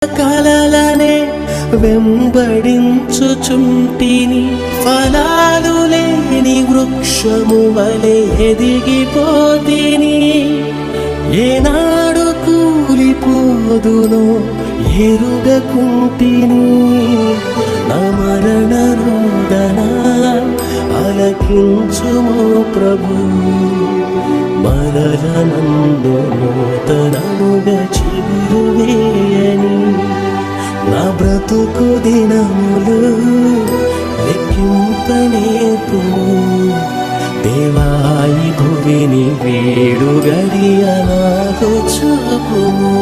కలలనే వెంబడించుచుంటిని, ఫలాలు లేని వృక్షము వలె ఎదిగిపోతిని. ఏనాడు కూలిపోదునో ఎరుగకుంటిని, నా మరణ రోదన ఆలకించుమో ప్రభు. మరల నందు నూతనముగా చిగురు వేయని, నా బ్రతుకు దినములు లెక్కింపనేర్పుము. దేవాయి భువిని వేడు గడియలాగో చూపుము.